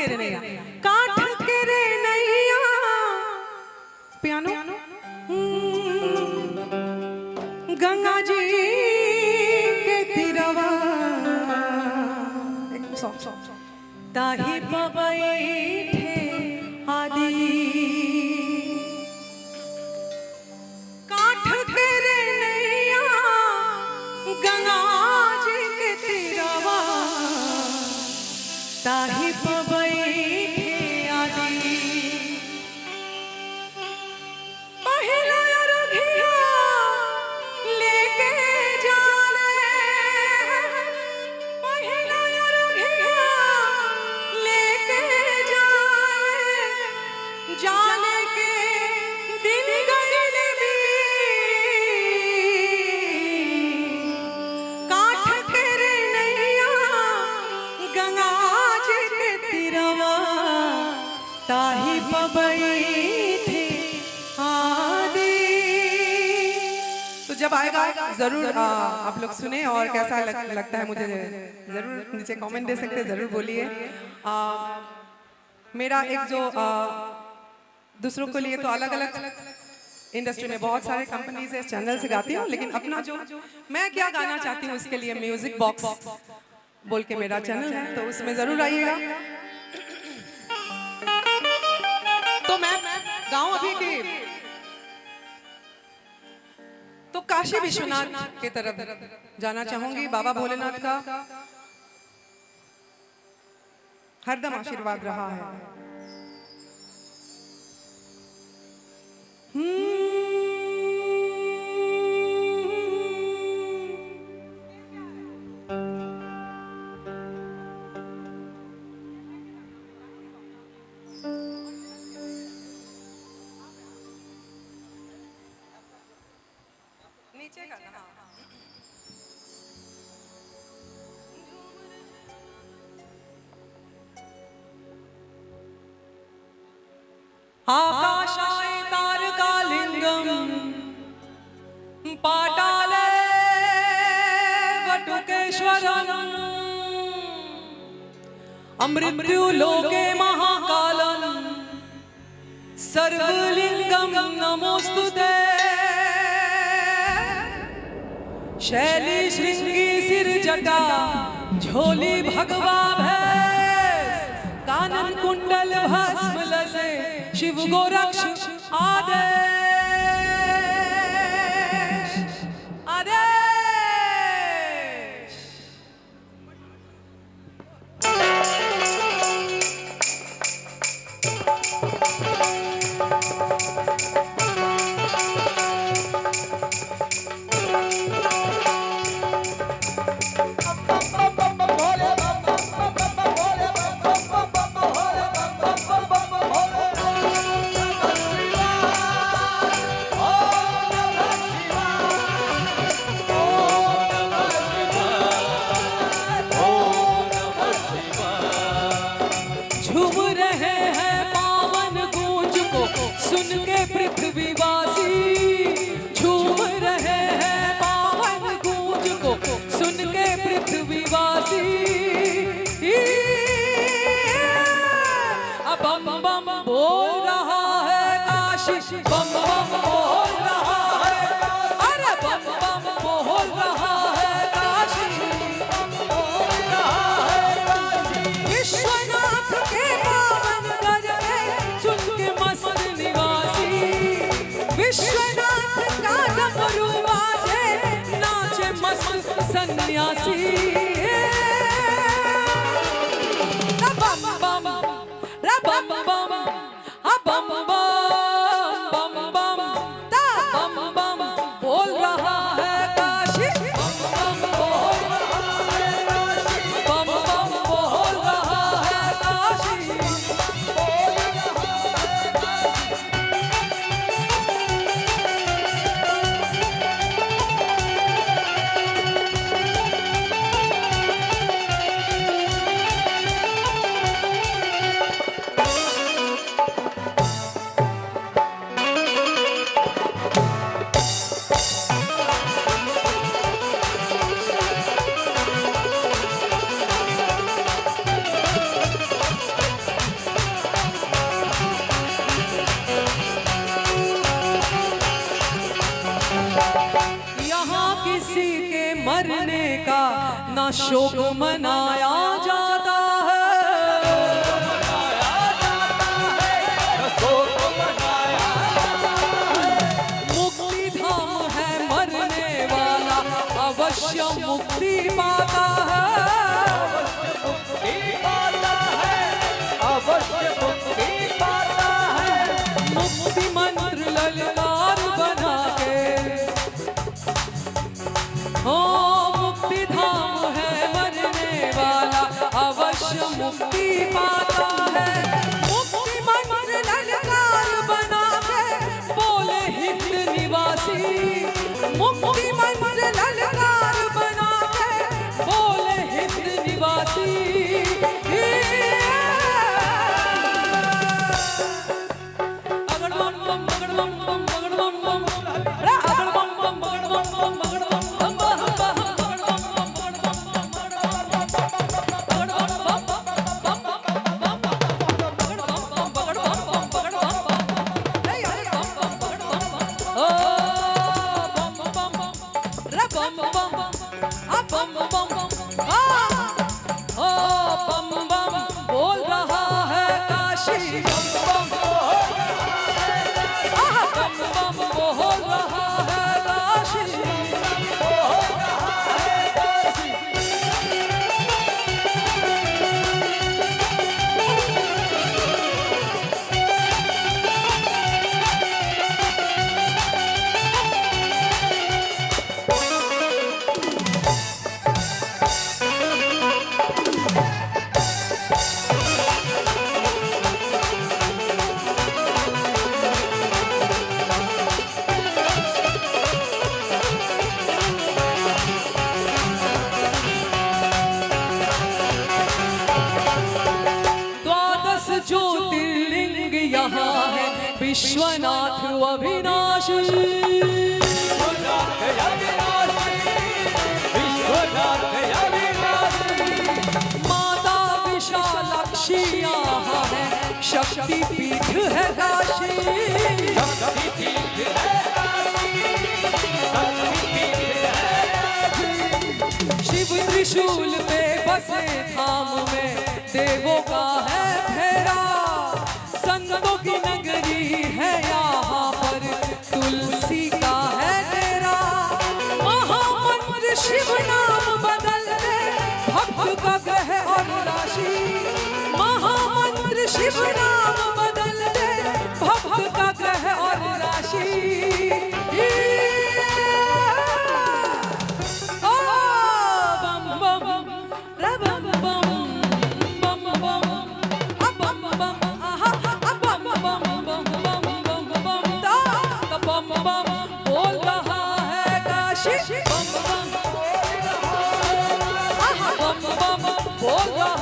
के रे नैया, काठ के रे नैया, पियानो गंगा जी के तिरवा ताही बैठे आदि, काठ के रे नैया गंगा जी के तिरवा ताही बैठे आदि, पहिला अरघिया लेके जाने, पहिला अरघिया लेके जाने, जाने के दिन गइल बीत, काठ के रे नैया गंगा जी के तिरवा ताही बैठे आदि। तो जब आएगा जरूर आप लोग सुने और कैसा लगता है मुझे जरूर नीचे कमेंट दे सकते हैं, जरूर बोलिए। मेरा एक जो दूसरों के लिए तो अलग अलग इंडस्ट्री में बहुत सारे कंपनीज है, चैनल से गाती हूँ, लेकिन अपना जो मैं क्या गाना चाहती हूँ उसके लिए म्यूजिक बॉक्स बोल के मेरा चैनल है, तो उसमें जरूर आइएगा। तो मैं गाऊं अभी की तो काशी विश्वनाथ की तरफ जाना चाहूंगी। बाबा भोलेनाथ का हरदम आशीर्वाद रहा है। नीचे का ना आकाशाय तारकालिंगम पाताले वटुकेश्वरम अमृत्युलोके महाकालम सर्वलिंगम नमोस्तुते शैली श्रृंगी सिर जटा झोली भगवा भैंस कानन कुंडल भस्म लसे शिव गोरक्ष आदेश आदेश। झूम रहे हैं पावन गूंज को सुन के पृथ्वीवासी, झूम रहे हैं पावन गूंज को सुन के पृथ्वीवासी। अब बम बम बोल रहा है काशी, बम बम बोल रहा है, अरे बम बम बोल रहा है काशी, बोल रहा है काशी। विश्वनाथ के पावन गजरे चुन के मस्त निवासी, विश्वनाथ का डमरू बाजे नाचे मस्त सन्यासी। बम बम बम बम बम बम बम बम बम बोल रहा है काशी, बम बम बोल रहा है काशी, बम बम बोल रहा है काशी। मरने का ना शोक मनाया जाता है। मुक्ति धाम है मरने वाला अवश्य मुक्ति पाता है। मुक्ति मंत्र ललकार बना के हो मुक्ति धाम है मरने वाला अवश्य मुक्ति पाता है। मुक्ति मंत्र ललकार बना के बोले हित निवासी, मुक्ति मंत्र ललकार बना के बोले हित निवासी। बोल रहा है काशी, बम बम बोल रहा है काशी। ज्योतिर्लिंग यहाँ है विश्वनाथ अविनाशी। माता विशालाक्षी यहाँ है शक्ति पीठ है काशी। शिव त्रिशूल पे बसे धाम में देवों का है फेरा। संतों की नगरी है यहाँ पर तुलसी का है डेरा। महामंत्र शिव नाम बदल दे भक्त का ग्रह और राशि। महामंत्र शिव नाम बदल दे भक्त का ग्रह और राशि। बोल रहा है काशी, बम बम बोल रहा